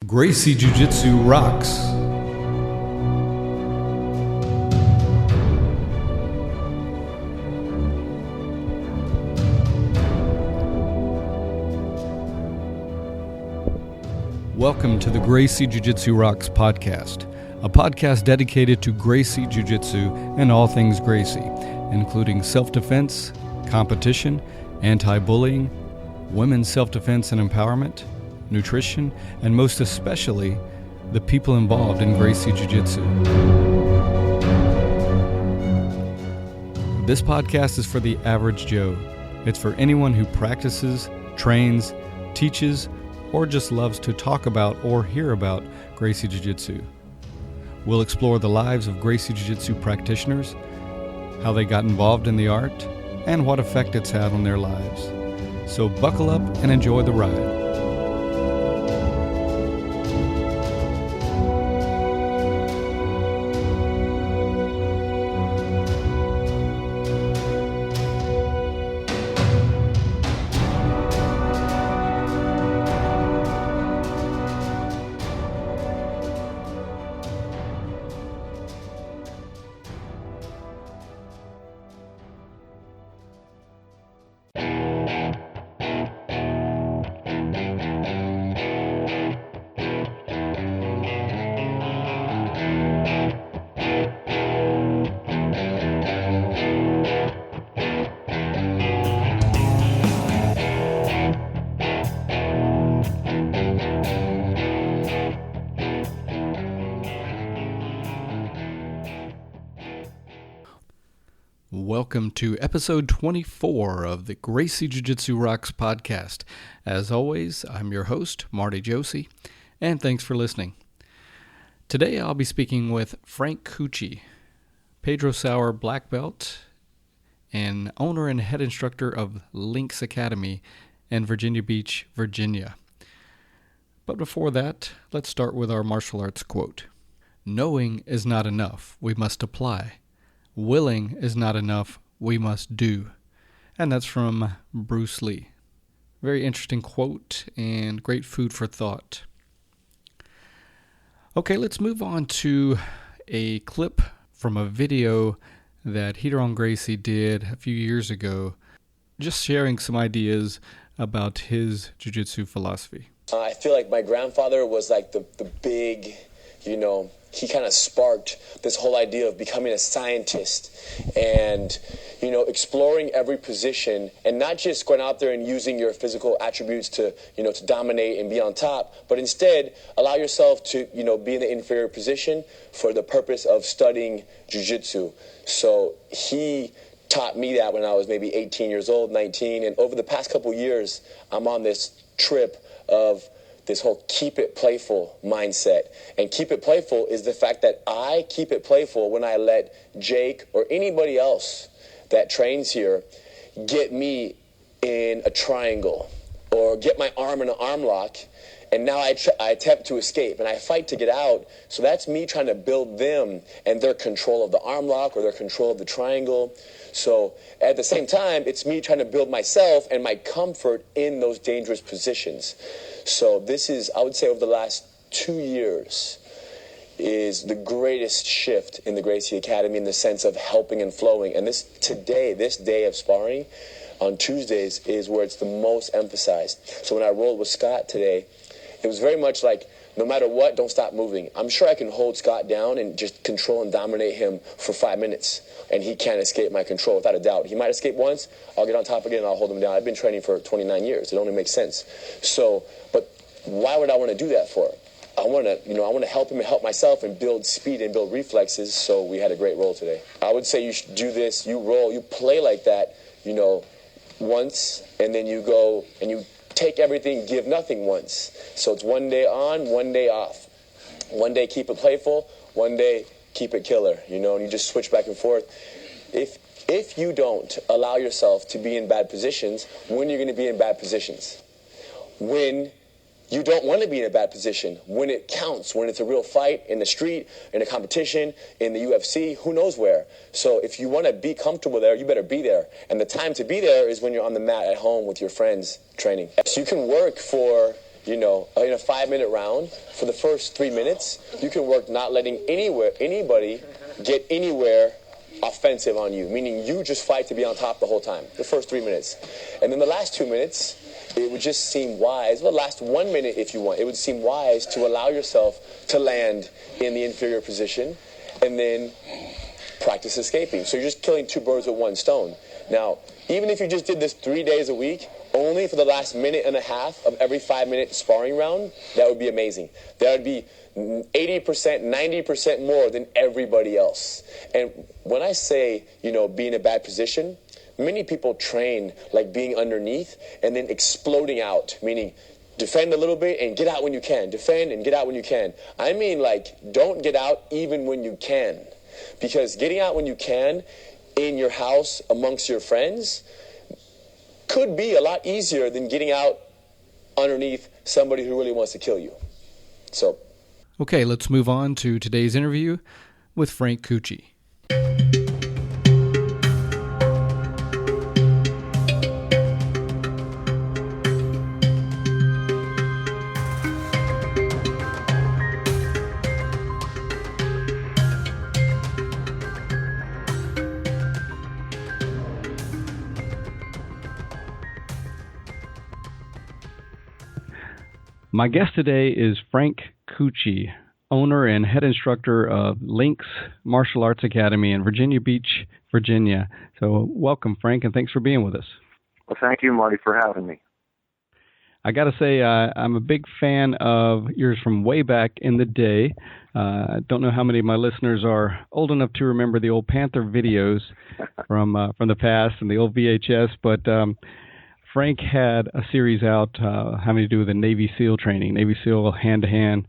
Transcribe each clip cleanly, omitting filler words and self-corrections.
Gracie Jiu-Jitsu rocks. Welcome to the Gracie Jiu-Jitsu Rocks podcast, a podcast dedicated to Gracie Jiu-Jitsu and all things Gracie, including self-defense, competition, anti-bullying, women's self-defense and empowerment, nutrition, and most especially, the people involved in Gracie Jiu-Jitsu. This podcast is for the average Joe. It's for anyone who practices, trains, teaches, or just loves to talk about or hear about Gracie Jiu-Jitsu. We'll explore the lives of Gracie Jiu-Jitsu practitioners, how they got involved in the art, and what effect it's had on their lives. So buckle up and enjoy the ride. Welcome to episode 24 of the Gracie Jiu-Jitsu Rocks podcast. As always, I'm your host, Marty Josie, and thanks for listening. Today I'll be speaking with Frank Cucci, Pedro Sauer black belt, and owner and head instructor of LINXX Academy in Virginia Beach, Virginia. But before that, let's start with our martial arts quote. "Knowing is not enough, we must apply. Willing is not enough, we must do." And that's from Bruce Lee. Very interesting quote and great food for thought. Okay, let's move on to a clip from a video that Ryron Gracie did a few years ago, just sharing some ideas about his jiu-jitsu philosophy. I feel like my grandfather was like the big, he kind of sparked this whole idea of becoming a scientist and, exploring every position and not just going out there and using your physical attributes to dominate and be on top, but instead allow yourself to, be in the inferior position for the purpose of studying jiu-jitsu. So he taught me that when I was maybe 18 years old, 19, and over the past couple years, I'm on this trip of this whole keep it playful mindset. And keep it playful is the fact that I keep it playful when I let Jake or anybody else that trains here get me in a triangle or get my arm in an arm lock, and now I attempt to escape and I fight to get out. So that's me trying to build them and their control of the arm lock or their control of the triangle. So at the same time, it's me trying to build myself and my comfort in those dangerous positions. So this is, I would say, over the last 2 years, is the greatest shift in the Gracie Academy in the sense of helping and flowing. And this day of sparring on Tuesdays is where it's the most emphasized. So when I rolled with Scott today, it was very much like, no matter what, don't stop moving. I'm sure I can hold Scott down and just control and dominate him for 5 minutes, and he can't escape my control without a doubt. He might escape once, I'll get on top again, and I'll hold him down. I've been training for 29 years. It only makes sense. So, but why would I want to do that for? I want to help him and help myself and build speed and build reflexes. So we had a great roll today. I would say you should do this. You roll, you play like that, once, and then you go and you take everything, give nothing once. So it's 1 day on, 1 day off. 1 day keep it playful, 1 day keep it killer, and you just switch back and forth. If you don't allow yourself to be in bad positions, when are you going to be in bad positions? When you don't want to be in a bad position, when it counts, when it's a real fight in the street, in a competition, in the UFC, who knows where. So if you want to be comfortable there, you better be there. And the time to be there is when you're on the mat at home with your friends training. So you can work for, in a 5-minute round, for the first 3 minutes, you can work not letting anybody get anywhere offensive on you, meaning you just fight to be on top the whole time, the first 3 minutes. And then the last 2 minutes, it would just seem wise, the last 1 minute if you want, it would seem wise to allow yourself to land in the inferior position and then practice escaping. So you're just killing two birds with one stone. Now, even if you just did this 3 days a week, only for the last minute and a half of every 5-minute sparring round, that would be amazing. That would be 80%, 90% more than everybody else. And when I say, be in a bad position, many people train like being underneath and then exploding out, meaning defend a little bit and get out when you can. Defend and get out when you can. I mean, don't get out even when you can. Because getting out when you can in your house amongst your friends could be a lot easier than getting out underneath somebody who really wants to kill you. So, okay, let's move on to today's interview with Frank Cucci. My guest today is Frank Cucci, owner and head instructor of LINXX Martial Arts Academy in Virginia Beach, Virginia. So welcome, Frank, and thanks for being with us. Well, thank you, Marty, for having me. I got to say, I'm a big fan of yours from way back in the day. I don't know how many of my listeners are old enough to remember the old Panther videos from the past and the old VHS, but Frank had a series out having to do with the Navy SEAL training, Navy SEAL hand-to-hand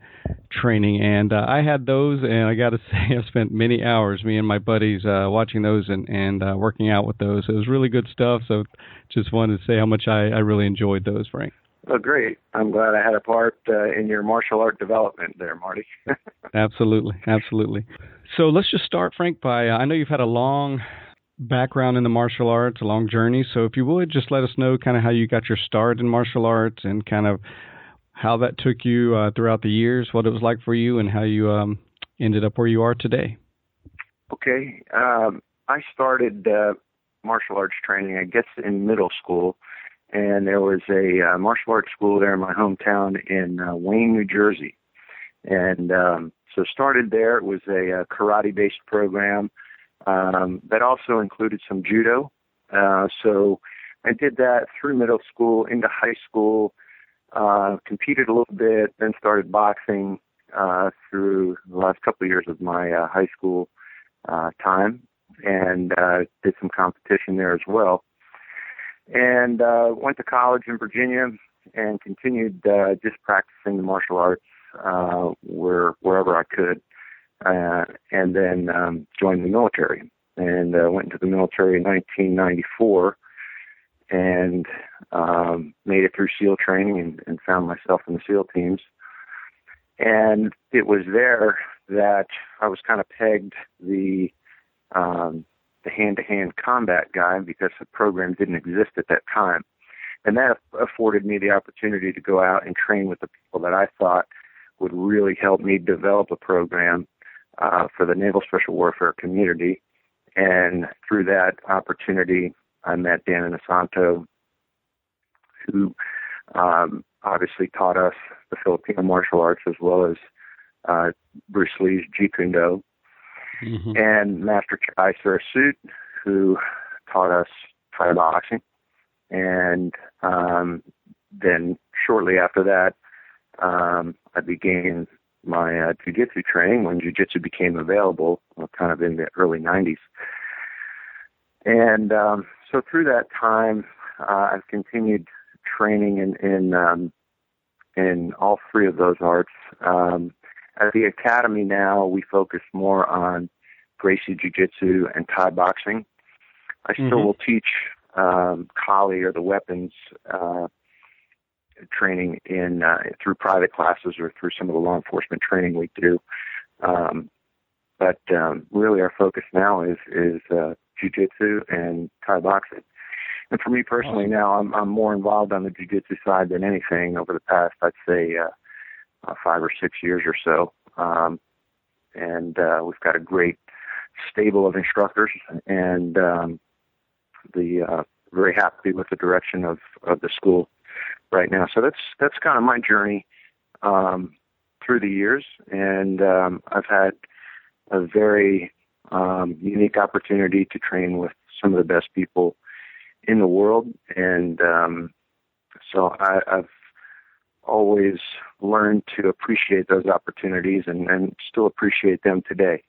training, and I had those, and I got to say I spent many hours, me and my buddies, watching those and working out with those. It was really good stuff, so just wanted to say how much I really enjoyed those, Frank. Oh, great. I'm glad I had a part in your martial art development there, Marty. Absolutely, absolutely. So let's just start, Frank, by, I know you've had a long background in the martial arts, a long journey. So if you would, just let us know kind of how you got your start in martial arts and kind of how that took you throughout the years, what it was like for you, and how you ended up where you are today. Okay. I started martial arts training, I guess, in middle school. And there was a martial arts school there in my hometown in Wayne, New Jersey. And so started there. It was a karate-based program that also included some judo. So I did that through middle school into high school, competed a little bit, then started boxing through the last couple of years of my high school time, and did some competition there as well. And went to college in Virginia and continued just practicing the martial arts wherever I could. And then joined the military, and went into the military in 1994, and made it through SEAL training and found myself in the SEAL teams. And it was there that I was kind of pegged the hand-to-hand combat guy, because the program didn't exist at that time. And that afforded me the opportunity to go out and train with the people that I thought would really help me develop a program for the Naval Special Warfare community. And through that opportunity, I met Dan Inosanto, who obviously taught us the Filipino martial arts, as well as Bruce Lee's Jeet Kune Do, and Master Chai Sarasut, who taught us Thai boxing. And then shortly after that, I began my jiu-jitsu training when jiu-jitsu became available, kind of in the early 90s. And so through that time, I've continued training in all three of those arts. At the Academy now, we focus more on Gracie Jiu-Jitsu and Thai boxing. I still will teach Kali, or the weapons, training through private classes or through some of the law enforcement training we do. But really our focus now is Jiu-Jitsu and Thai boxing. And for me personally now, I'm more involved on the jiu-jitsu side than anything over the past, I'd say, 5 or 6 years or so. And we've got a great stable of instructors, and very happy with the direction of the school right now. So that's kind of my journey through the years, and I've had a very unique opportunity to train with some of the best people in the world, and so I've always learned to appreciate those opportunities and still appreciate them today.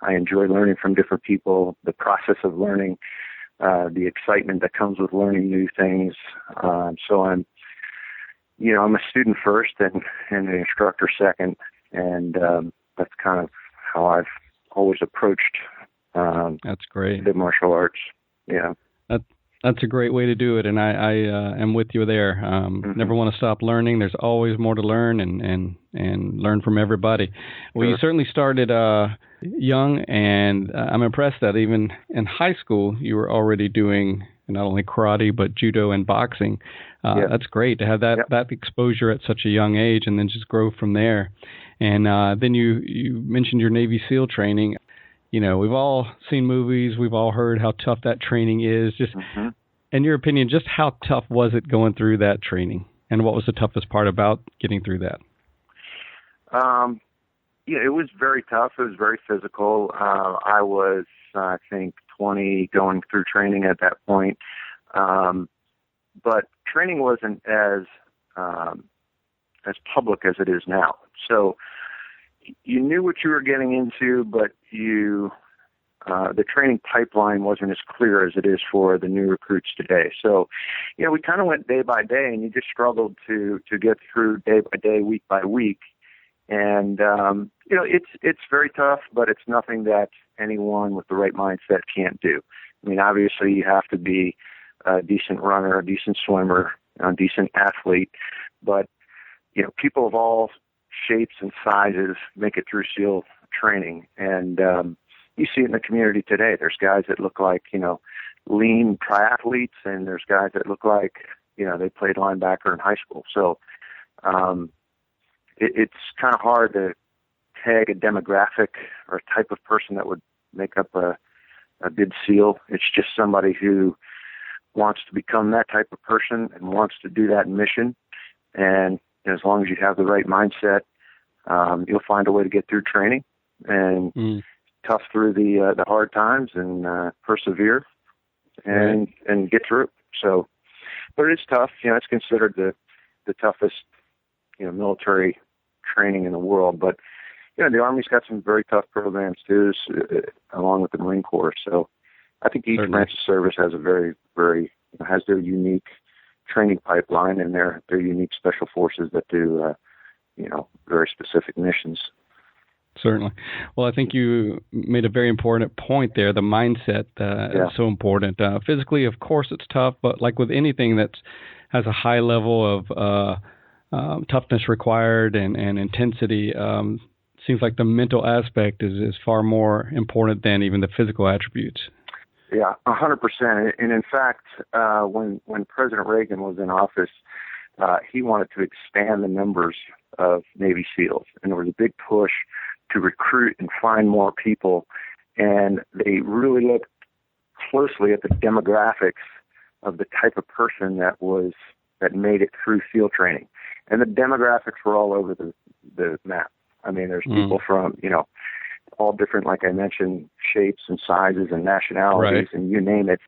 I enjoy learning from different people, the process of learning, the excitement that comes with learning new things. So I'm a student first and an instructor second, and that's kind of how I've always approached that's great. The martial arts. Yeah. That's a great way to do it, and I am with you there. Never want to stop learning. There's always more to learn, and learn from everybody. Well, you certainly started young, and I'm impressed that even in high school you were already doing not only karate but judo and boxing. That's great to have that exposure at such a young age, and then just grow from there. And then you mentioned your Navy SEAL training. We've all seen movies. We've all heard how tough that training is. Just in your opinion, just how tough was it going through that training? And what was the toughest part about getting through that? It was very tough. It was very physical. I was, I think, 20 going through training at that point. But training wasn't as public as it is now. So you knew what you were getting into, but the training pipeline wasn't as clear as it is for the new recruits today. So, we kind of went day by day, and you just struggled to get through day by day, week by week. And, it's very tough, but it's nothing that anyone with the right mindset can't do. I mean, obviously you have to be a decent runner, a decent swimmer, a decent athlete, but, people of all shapes and sizes make it through SEAL training. And you see it in the community today. There's guys that look like, lean triathletes, and there's guys that look like, they played linebacker in high school. So it's kind of hard to tag a demographic or a type of person that would make up a good SEAL. It's just somebody who wants to become that type of person and wants to do that mission. And as long as you have the right mindset, you'll find a way to get through training and tough through the hard times and persevere and get through it. So, but it's tough. It's considered the toughest military training in the world. But the Army's got some very tough programs too, along with the Marine Corps. So I think each branch of service has a very, very has their unique training pipeline and their unique special forces that do very specific missions. Certainly. Well, I think you made a very important point there. The mindset is so important. Physically, of course, it's tough, but like with anything that has a high level of toughness required and intensity, seems like the mental aspect is far more important than even the physical attributes. Yeah, 100%. And in fact, when President Reagan was in office, he wanted to expand the numbers of Navy SEALs, and there was a big push to recruit and find more people. And they really looked closely at the demographics of the type of person that made it through SEAL training. And the demographics were all over the map. I mean, there's people from, all different, like I mentioned, shapes and sizes and nationalities and you name it.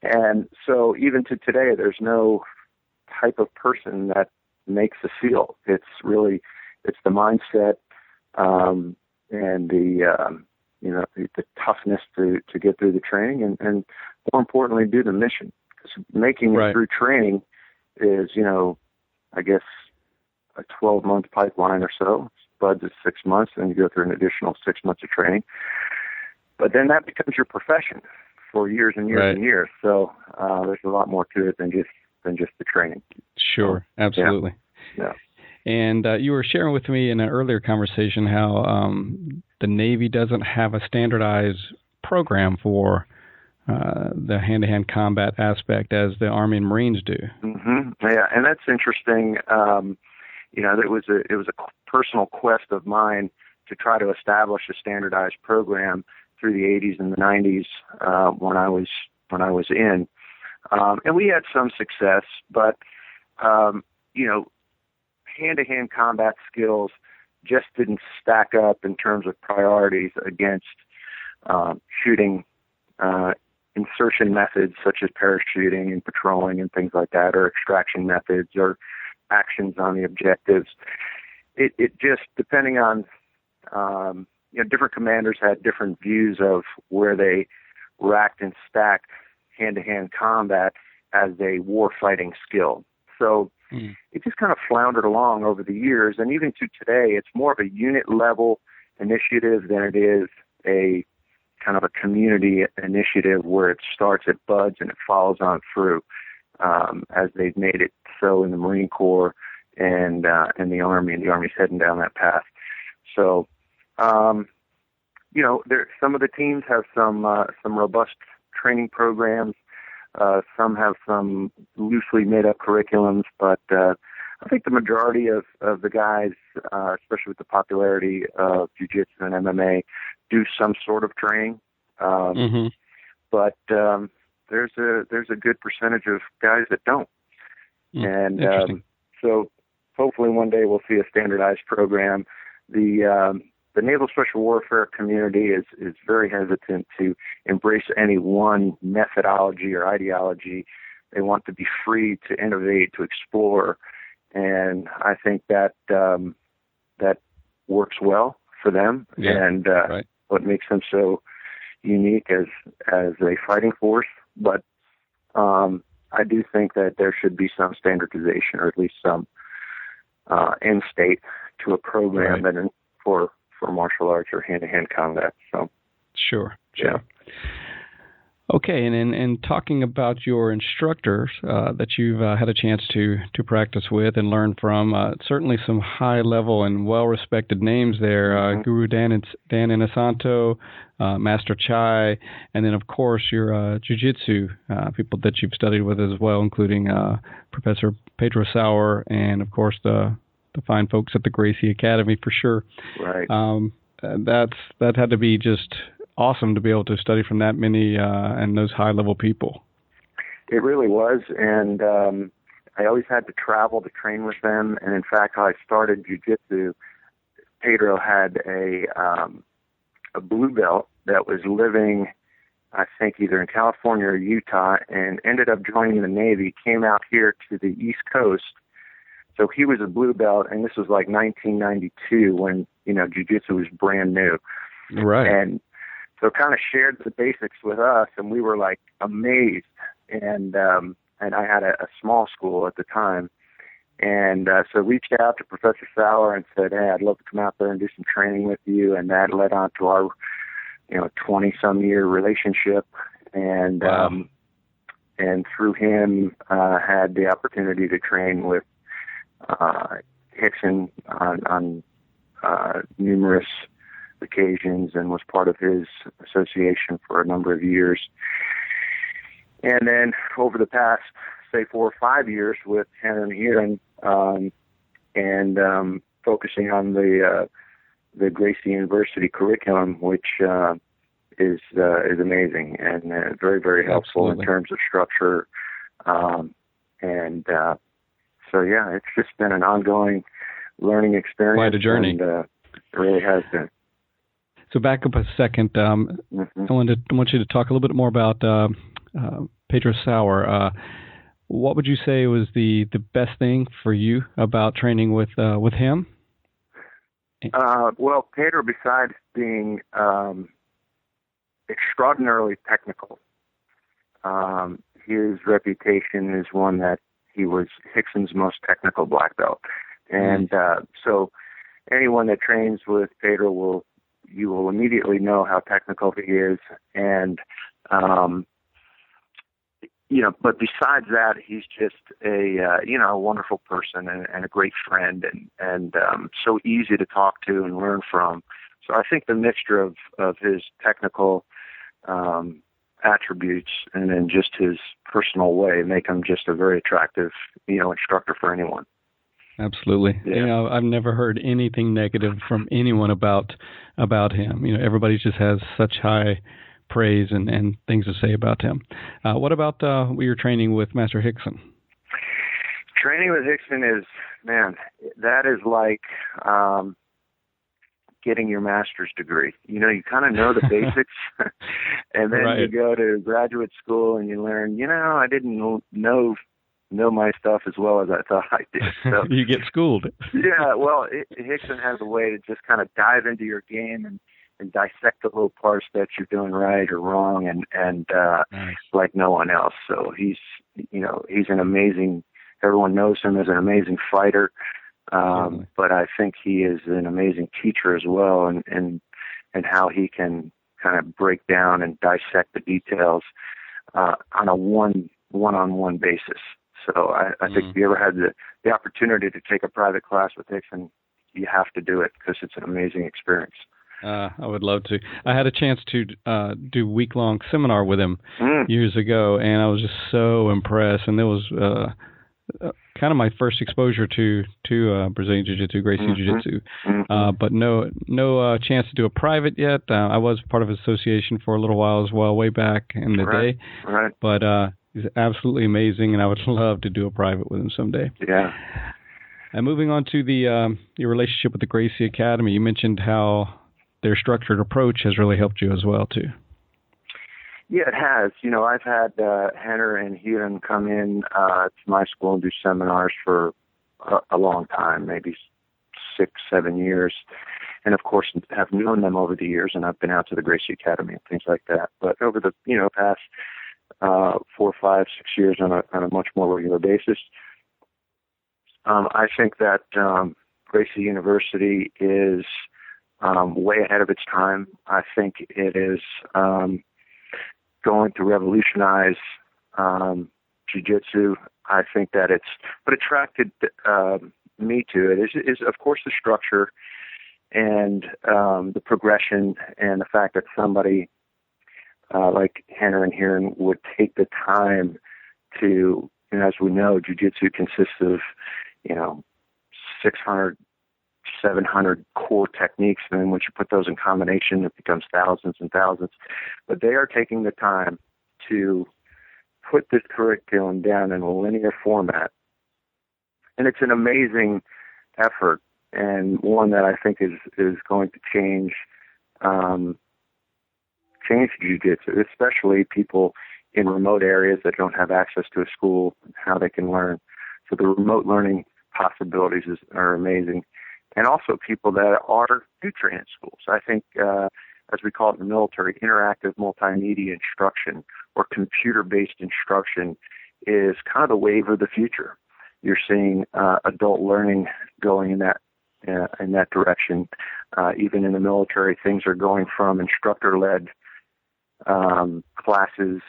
And so even to today, there's no type of person that makes a SEAL. It's the mindset and the toughness to get through the training and more importantly, do the mission. Because making it through training is, I guess, a 12-month pipeline or so. Buds is 6 months, and you go through an additional 6 months of training. But then that becomes your profession for years and years and years. So there's a lot more to it than just the training. Sure, absolutely. Yeah. And you were sharing with me in an earlier conversation how the Navy doesn't have a standardized program for the hand-to-hand combat aspect as the Army and Marines do. Mm-hmm. Yeah, and that's interesting. It was a personal quest of mine to try to establish a standardized program through the 80s and the 90s when I was in, and we had some success, but hand-to-hand combat skills just didn't stack up in terms of priorities against shooting insertion methods such as parachuting and patrolling and things like that, or extraction methods or actions on the objectives. It just, depending on, different commanders had different views of where they racked and stacked hand-to-hand combat as a war-fighting skill. So it just kind of floundered along over the years, and even to today, it's more of a unit-level initiative than it is a kind of a community initiative where it starts at buds and it follows on through, as they've made it so in the Marine Corps and the Army, and the Army's heading down that path. So, some of the teams have some robust training programs. Some have some loosely made up curriculums, but I think the majority of the guys, especially with the popularity of jiu-jitsu and MMA, do some sort of training. But there's a good percentage of guys that don't. And so hopefully one day we'll see a standardized program. The Naval Special Warfare community is very hesitant to embrace any one methodology or ideology. They want to be free to innovate, to explore, and I think that that works well for them. Yeah, and right. What makes them so unique as a fighting force. But I do think that there should be some standardization, or at least some end state to a program that for martial arts or hand-to-hand combat. So, sure. Yeah. Okay, and in talking about your instructors that you've had a chance to practice with and learn from, certainly some high-level and well-respected names there, Guru Dan Inosanto, Master Chai, and then, of course, your jiu-jitsu people that you've studied with as well, including Professor Pedro Sauer and, of course, the fine folks at the Gracie Academy for sure. Right. That had to be just awesome to be able to study from that many and those high-level people. It really was, and I always had to travel to train with them. And in fact, how I started jiu-jitsu, Pedro had a blue belt that was living, I think, either in California or Utah, and ended up joining the Navy, came out here to the East Coast. So he was a blue belt, and this was like 1992 when, jiu-jitsu was brand new. Right. And so kind of shared the basics with us, and we were like amazed. And I had a small school at the time. And so reached out to Professor Sauer and said, hey, I'd love to come out there and do some training with you. And that led on to our, 20-some year relationship. And wow. And through him, had the opportunity to train with Hickson on numerous occasions, and was part of his association for a number of years. And then over the past, say, 4 or 5 years with Henry here, and focusing on the Gracie University curriculum, which is amazing and very, very helpful. Absolutely. In terms of structure. So yeah, it's just been an ongoing learning experience. Quite a journey. And, it really has been. So back up a second. I want you to talk a little bit more about Pedro Sauer. What would you say was the best thing for you about training with him? Well, Pedro, besides being extraordinarily technical, his reputation is one that he was Hickson's most technical black belt. And so anyone that trains with Pedro you will immediately know how technical he is. And, but besides that, he's just a wonderful person and a great friend and so easy to talk to and learn from. So I think the mixture of his technical attributes and then just his personal way make him just a very attractive, instructor for anyone. Absolutely. Yeah. I've never heard anything negative from anyone about him. Everybody just has such high praise and things to say about him. What about your training with Master Hickson? Training with Hickson is, man, that is like getting your master's degree. You kind of know the basics, and then right. You go to graduate school and you learn, I didn't know my stuff as well as I thought I did. So, you get schooled. Yeah, well, Hickson has a way to just kind of dive into your game and dissect the little parts that you're doing right or wrong, and nice. Like no one else. So he's an amazing. Everyone knows him as an amazing fighter, but I think he is an amazing teacher as well, and how he can kind of break down and dissect the details on a one-on-one basis. So I think if you ever had the opportunity to take a private class with Hickson, you have to do it because it's an amazing experience. I would love to. I had a chance to do week-long seminar with him years ago, and I was just so impressed. And there was kind of my first exposure to Brazilian Jiu-Jitsu, Gracie Jiu-Jitsu, but no chance to do a private yet. I was part of an association for a little while as well, way back in the day. Right. But he's absolutely amazing, and I would love to do a private with him someday. Yeah. And moving on to your relationship with the Gracie Academy, you mentioned how their structured approach has really helped you as well, too. Yeah, it has. I've had Henner and Huden come in to my school and do seminars for a long time, maybe 6-7 years. And, of course, have known them over the years, and I've been out to the Gracie Academy and things like that. But over the past 4, 5, 6 years on a much more regular basis, I think that Gracie University is way ahead of its time. I think it is going to revolutionize jiu-jitsu. I think that what attracted me to it is of course the structure and the progression and the fact that somebody like Henner and Heron would take the time to, as we know, jiu-jitsu consists of 600, 700 core techniques, and then once you put those in combination, it becomes thousands and thousands. But they are taking the time to put this curriculum down in a linear format, and it's an amazing effort, and one that I think is going to change jiu-jitsu, especially people in remote areas that don't have access to a school, how they can learn. So the remote learning possibilities are amazing. And also people that do train in schools. I think, as we call it in the military, interactive multimedia instruction or computer-based instruction is kind of the wave of the future. You're seeing adult learning going in that direction. Even in the military, things are going from instructor-led classes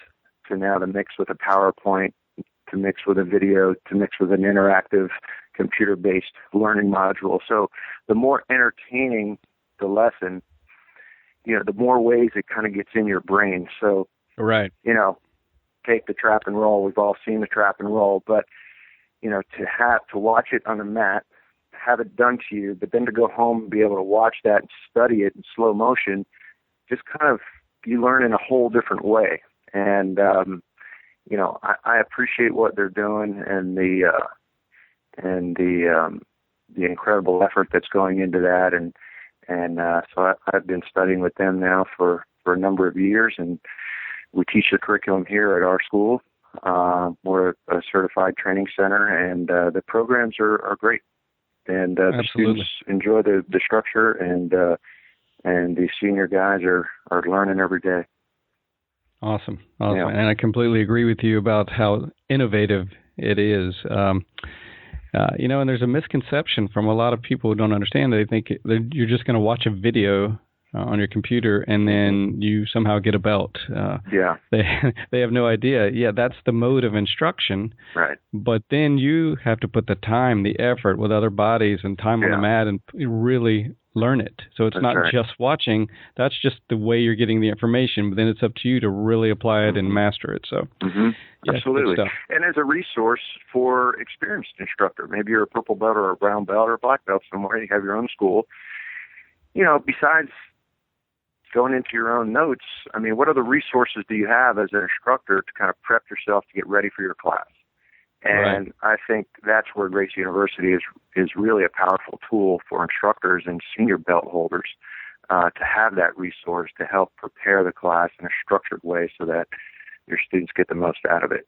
to now to mix with a PowerPoint, to mix with a video, to mix with an interactive computer-based learning module. So the more entertaining the lesson, the more ways it kind of gets in your brain. So, right. Take the trap and roll. We've all seen the trap and roll, but, to watch it on the mat, have it done to you, but then to go home and be able to watch that and study it in slow motion, just kind of, you learn in a whole different way. And, I appreciate what they're doing and the incredible effort that's going into that, and so I've been studying with them now for a number of years, and we teach the curriculum here at our school. We're a certified training center, and the programs are great, and the students enjoy the structure, and the senior guys are learning every day. Awesome. Yeah. And I completely agree with you about how innovative it is. And there's a misconception from a lot of people who don't understand. They think that you're just going to watch a video on your computer and then you somehow get a belt. They have no idea. Yeah, that's the mode of instruction. Right. But then you have to put the time, the effort with other bodies and time on the mat and really learn it. So it's not just watching. That's just the way you're getting the information. But then it's up to you to really apply it and master it. So, absolutely. And as a resource for experienced instructor, maybe you're a purple belt or a brown belt or a black belt somewhere. You have your own school. Besides going into your own notes, I mean, what other resources do you have as an instructor to kind of prep yourself to get ready for your class? And I think that's where Gracie University is really a powerful tool for instructors and senior belt holders to have that resource to help prepare the class in a structured way so that your students get the most out of it.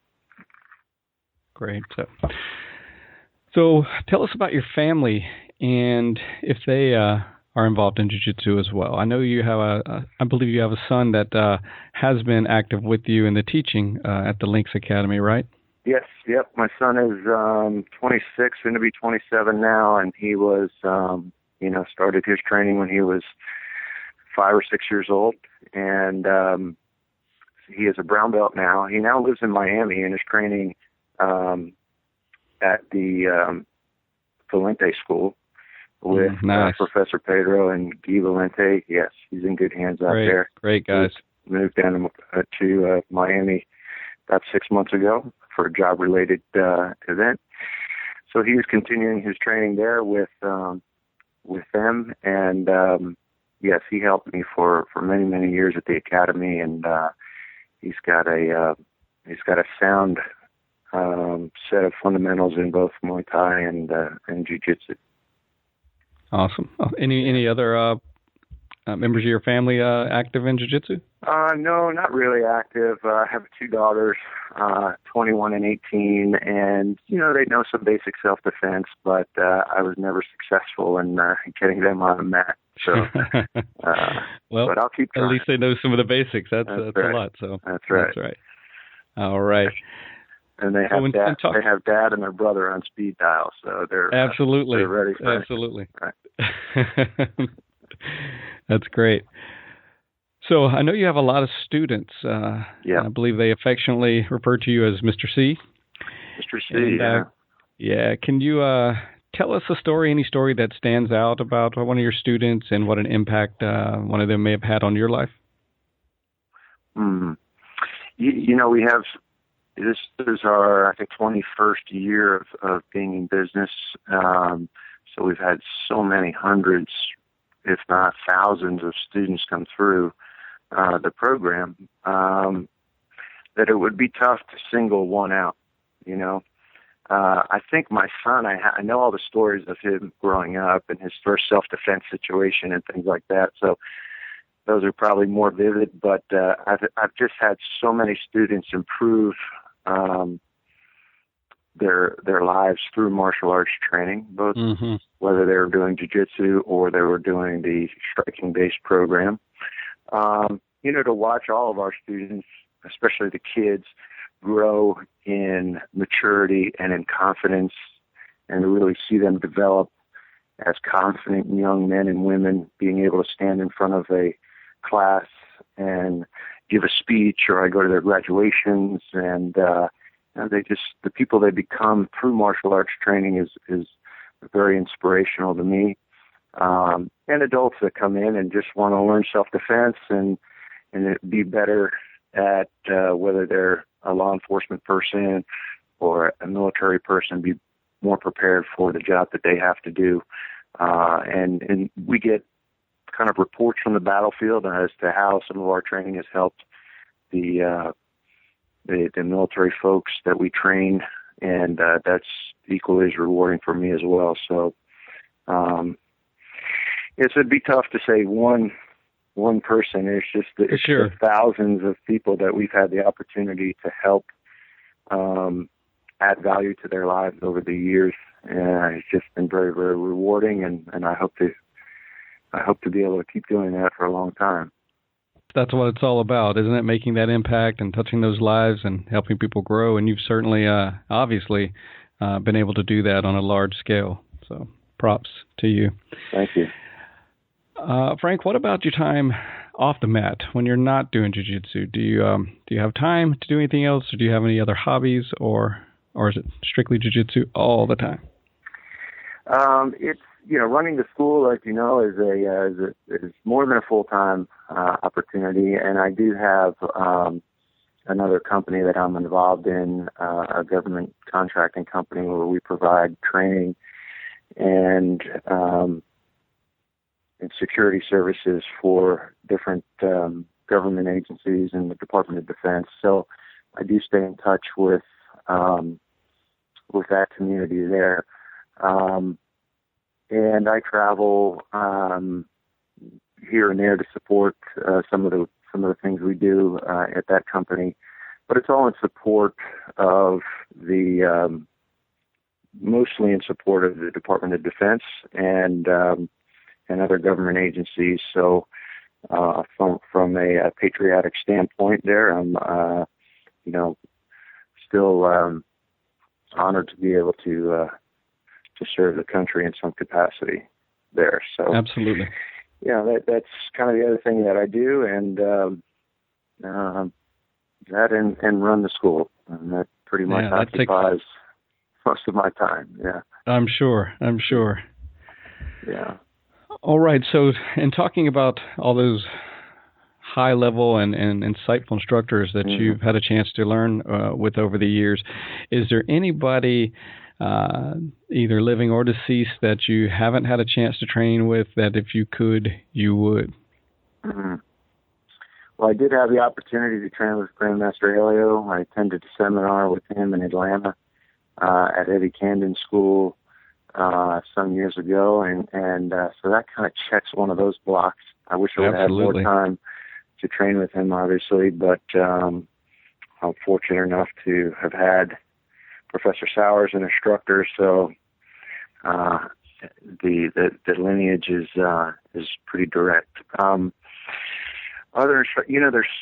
Great. So tell us about your family and if they are involved in jiu-jitsu as well. I know you have I believe you have a son that has been active with you in the teaching at the LINXX Academy, right? Yes, yep. My son is 26, going to be 27 now, and he was, started his training when he was 5 or 6 years old, and he is a brown belt now. He now lives in Miami and is training at the Valente School with Professor Pedro and Guy Valente. Yes, he's in good hands out there. Great guys. He moved down to Miami about 6 months ago for a job-related event. So he is continuing his training there with them, and yes, he helped me for many, many years at the academy, and he's got a sound set of fundamentals in both Muay Thai and Jiu-Jitsu. Awesome. Any other members of your family active in Jiu-Jitsu? No, not really active. I have 2 daughters, 21 and 18, and, they know some basic self-defense, but I was never successful in getting them on the mat. So, but I'll keep trying. At least they know some of the basics. That's right. A lot. So That's right. All right. And they have they have dad and their brother on speed dial, so they're absolutely they're ready for absolutely. Right. That's great. So I know you have a lot of students. I believe they affectionately refer to you as Mr. C. Mr. C. Yeah. Can you tell us any story that stands out about one of your students and what an impact one of them may have had on your life? We have. This is our, I think, 21st year of being in business. So we've had so many hundreds, if not thousands, of students come through the program that it would be tough to single one out. I think my son, I know all the stories of him growing up and his first self-defense situation and things like that. So those are probably more vivid, but I've just had so many students improve their lives through martial arts training, both whether they were doing jiu-jitsu or they were doing the striking-based program. To watch all of our students, especially the kids, grow in maturity and in confidence, and to really see them develop as confident young men and women, being able to stand in front of a class and give a speech, or I go to their graduations, and the people they become through martial arts training is very inspirational to me. And adults that come in and just want to learn self-defense and be better at whether they're a law enforcement person or a military person, be more prepared for the job that they have to do. And we get kind of reports from the battlefield as to how some of our training has helped the military folks that we train, and that's equally as rewarding for me as well. So it'd be tough to say one person. It's just the thousands of people that we've had the opportunity to help add value to their lives over the years, and it's just been very, very rewarding, and I hope to be able to keep doing that for a long time. That's what it's all about, isn't it? Making that impact and touching those lives and helping people grow. And you've certainly, obviously, been able to do that on a large scale. So props to you. Thank you. Frank, what about your time off the mat when you're not doing jiu-jitsu? Do you have time to do anything else, or do you have any other hobbies, or is it strictly jiu-jitsu all the time? running the school, as you know, is more than a full-time opportunity, and I do have another company that I'm involved in, a government contracting company where we provide training and security services for different government agencies and the Department of Defense. So I do stay in touch with that community there. And I travel here and there to support some of the things we do at that company, but it's all in support of mostly in support of the Department of Defense and other government agencies. So from a patriotic standpoint, there, I'm still honored to be able to serve the country in some capacity there. So absolutely, that's kind of the other thing that I do, and that and run the school, and that pretty much occupies most of my time. Yeah, I'm sure. Yeah. All right. So, in talking about all those high-level and insightful instructors that you've had a chance to learn with over the years, is there anybody, either living or deceased, that you haven't had a chance to train with that if you could, you would? Mm-hmm. Well, I did have the opportunity to train with Grandmaster Helio. I attended a seminar with him in Atlanta at Eddie Camden's school some years ago, and so that kind of checks one of those blocks. I wish I would have had more time to train with him, obviously, but I'm fortunate enough to have had Professor Sauer as an instructor, so the lineage is pretty direct. There's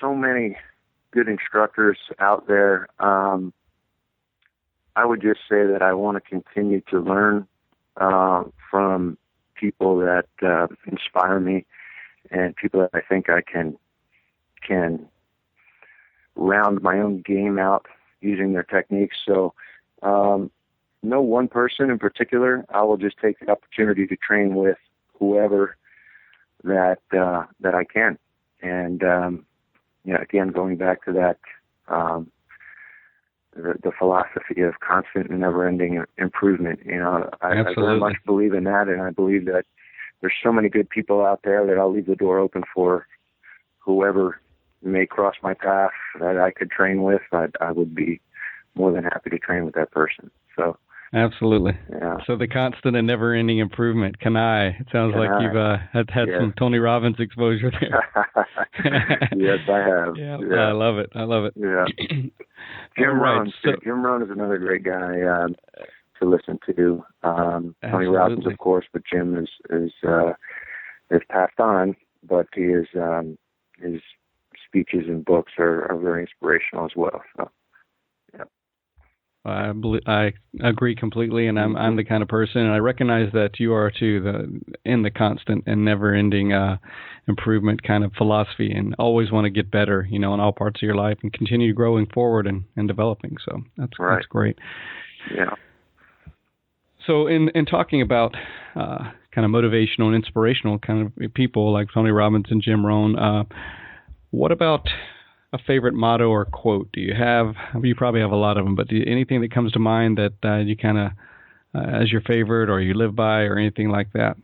so many good instructors out there. I would just say that I want to continue to learn from people that inspire me and people that I think I can round my own game out using their techniques. So no one person in particular. I will just take the opportunity to train with whoever that I can. And again, going back to that, the philosophy of constant and never-ending improvement. I very much believe in that, and I believe that there's so many good people out there that I'll leave the door open for whoever may cross my path that I could train with. I would be more than happy to train with that person. So. Absolutely. Yeah. So the constant and never-ending improvement. It sounds like you've had some Tony Robbins exposure there. Yes, I have. Yeah. I love it. Yeah. Jim Rohn. Jim Rohn is another great guy to listen to. Tony Robbins, of course, but Jim is passed on. But his speeches and books are very inspirational as well. So. I agree completely, and I'm the kind of person, and I recognize that you are too, in the constant and never-ending improvement kind of philosophy, and always want to get better, in all parts of your life, and continue growing forward and developing. So that's great. Yeah. So in talking about kind of motivational and inspirational kind of people like Tony Robbins and Jim Rohn, what about a favorite motto or quote? Do you have? You probably have a lot of them, but anything that comes to mind that you kind of as your favorite, or you live by, or anything like that?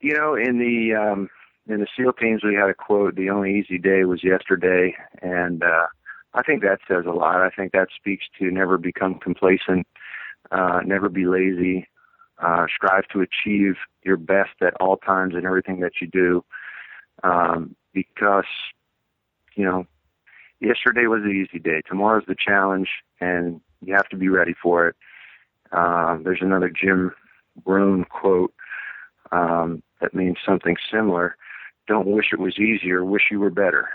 In the SEAL teams, we had a quote: "The only easy day was yesterday," and I think that says a lot. I think that speaks to never become complacent, never be lazy, strive to achieve your best at all times in everything that you do, because yesterday was the easy day. Tomorrow's the challenge, and you have to be ready for it. There's another Jim Rohn quote that means something similar. Don't wish it was easier, wish you were better.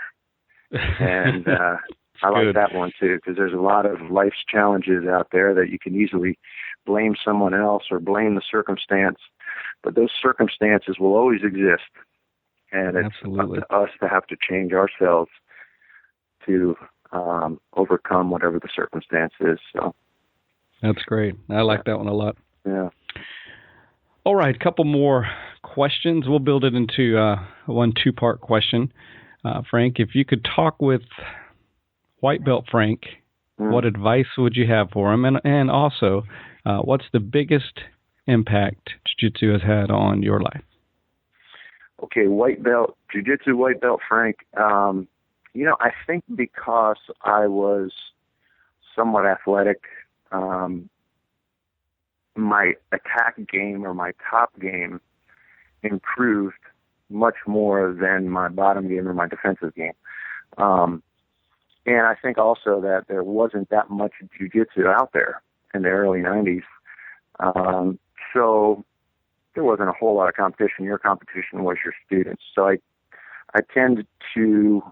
And I like that one, too, because there's a lot of life's challenges out there that you can easily blame someone else or blame the circumstance, but those circumstances will always exist. And it's up to us to have to change ourselves to overcome whatever the circumstance is. So that's great. I like that one a lot. Yeah. All right, a couple more questions. We'll build it into one two-part question. Frank, if you could talk with white belt Frank, what advice would you have for him? And also, what's the biggest impact Jiu-Jitsu has had on your life? Okay, white belt, Jiu-Jitsu white belt Frank. I think because I was somewhat athletic, my attack game or my top game improved much more than my bottom game or my defensive game. And I think also that there wasn't that much jiu-jitsu out there in the early 90s. So there wasn't a whole lot of competition. Your competition was your students. So I tended to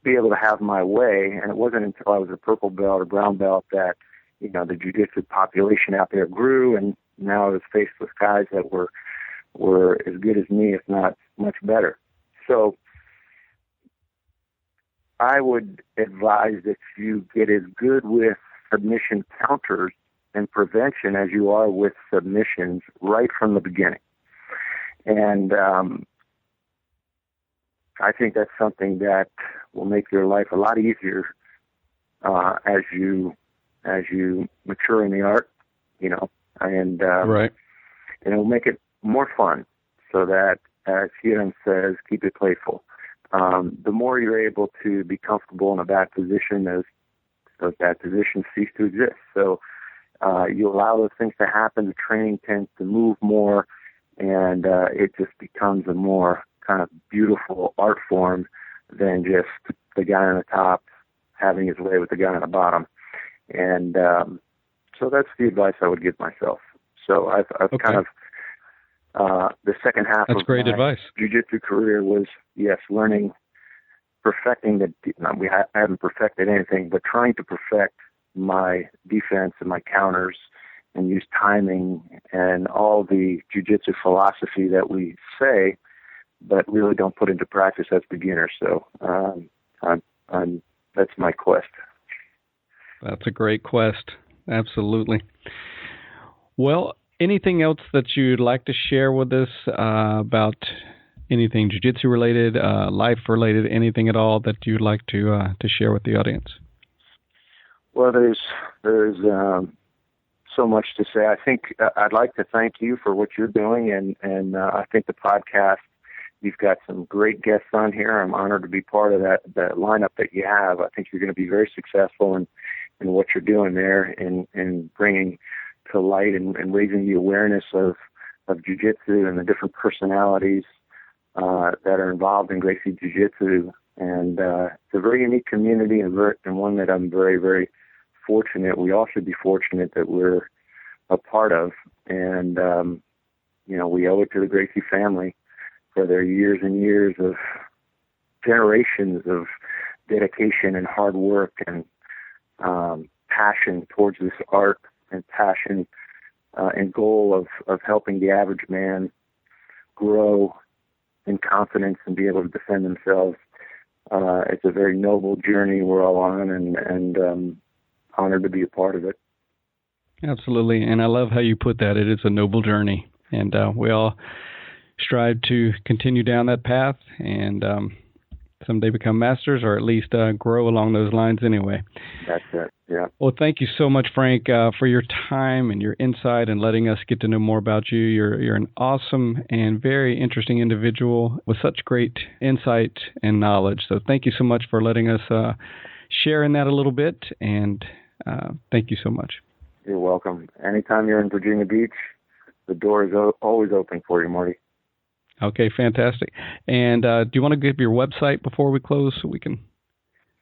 be able to have my way, and it wasn't until I was a purple belt or brown belt that, the jiu-jitsu population out there grew, and now I was faced with guys that were as good as me, if not much better. So I would advise that you get as good with submission counters and prevention as you are with submissions right from the beginning. And I think that's something that will make your life a lot easier as you mature in the art, and right. And it will make it more fun, so that, as Hiram says, keep it playful. The more you're able to be comfortable in a bad position, those bad positions cease to exist. So you allow those things to happen, the training tends to move more, and it just becomes a more kind of beautiful art form than just the guy on the top having his way with the guy on the bottom. And so that's the advice I would give myself. So I've okay. kind of, the second half that's of great my advice. jiu-jitsu career was, learning, perfecting I haven't perfected anything, but trying to perfect my defense and my counters and use timing and all the jiu-jitsu philosophy that we say, but really don't put into practice as beginners. So that's my quest. That's a great quest. Absolutely. Well, anything else that you'd like to share with us about anything jiu-jitsu related, life related, anything at all that you'd like to share with the audience? Well, there's so much to say. I think I'd like to thank you for what you're doing, and I think the podcast, you've got some great guests on here. I'm honored to be part of that lineup that you have. I think you're going to be very successful in what you're doing there and bringing to light and raising the awareness of jiu-jitsu and the different personalities that are involved in Gracie Jiu-Jitsu. And it's a very unique community and one that I'm very, very fortunate. We all should be fortunate that we're a part of. And, we owe it to the Gracie family for their years and years of generations of dedication and hard work and passion towards this art and passion and goal of helping the average man grow in confidence and be able to defend themselves. It's a very noble journey we're all on, and honored to be a part of it. Absolutely, and I love how you put that. It is a noble journey, and we all strive to continue down that path and someday become masters, or at least grow along those lines anyway. That's it, yeah. Well, thank you so much, Frank, for your time and your insight and letting us get to know more about you. You're an awesome and very interesting individual with such great insight and knowledge. So thank you so much for letting us share in that a little bit, and thank you so much. You're welcome. Anytime you're in Virginia Beach, the door is always open for you, Marty. Okay, fantastic. And do you want to give your website before we close so we can,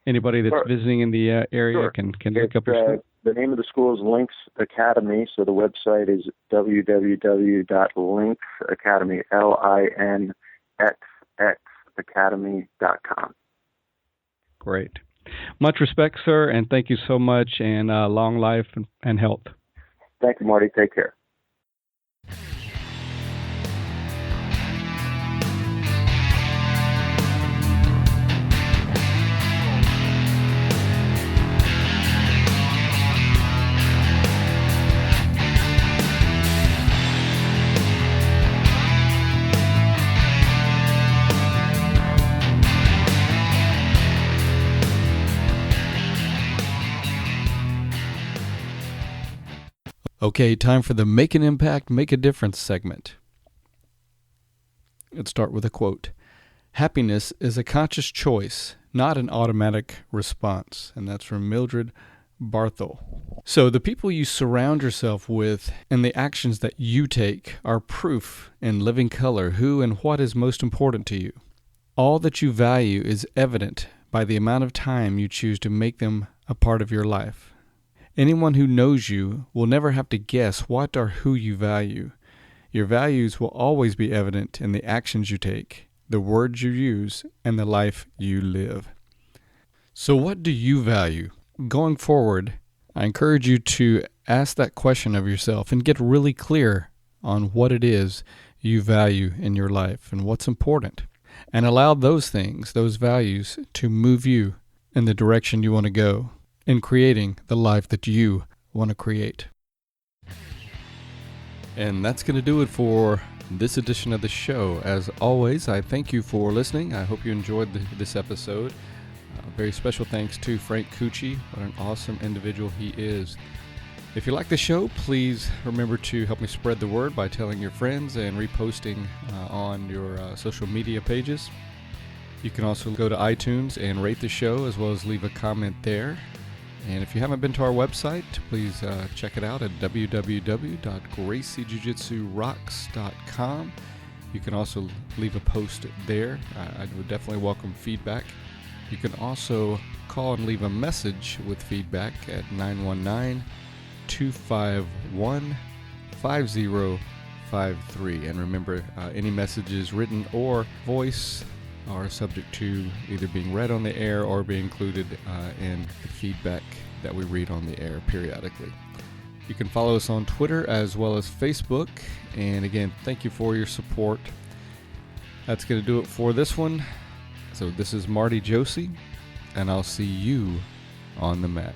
anybody that's visiting in the area Sure. can look up your school? The name of the school is LINXX Academy, so the website is www.LINXX Academy, LINXX Academy.com. Great. Much respect, sir, and thank you so much, and long life and health. Thank you, Marty. Take care. Okay, time for the Make an Impact, Make a Difference segment. Let's start with a quote. Happiness is a conscious choice, not an automatic response. And that's from Mildred Barthel. So the people you surround yourself with and the actions that you take are proof in living color who and what is most important to you. All that you value is evident by the amount of time you choose to make them a part of your life. Anyone who knows you will never have to guess what or who you value. Your values will always be evident in the actions you take, the words you use, and the life you live. So what do you value? Going forward, I encourage you to ask that question of yourself and get really clear on what it is you value in your life and what's important. And allow those things, those values, to move you in the direction you want to go in creating the life that you want to create. And that's going to do it for this edition of the show. As always, I thank you for listening. I hope you enjoyed this episode. Very special thanks to Frank Cucci. What an awesome individual he is. If you like the show, please remember to help me spread the word by telling your friends and reposting on your social media pages. You can also go to iTunes and rate the show as well as leave a comment there. And if you haven't been to our website, please check it out at www.graciejujitsurocks.com. You can also leave a post there. I would definitely welcome feedback. You can also call and leave a message with feedback at 919-251-5053. And remember, any messages written or voice are subject to either being read on the air or be included in the feedback that we read on the air periodically. You can follow us on Twitter as well as Facebook. And again, thank you for your support. That's going to do it for this one. So this is Marty Josie, and I'll see you on the mat.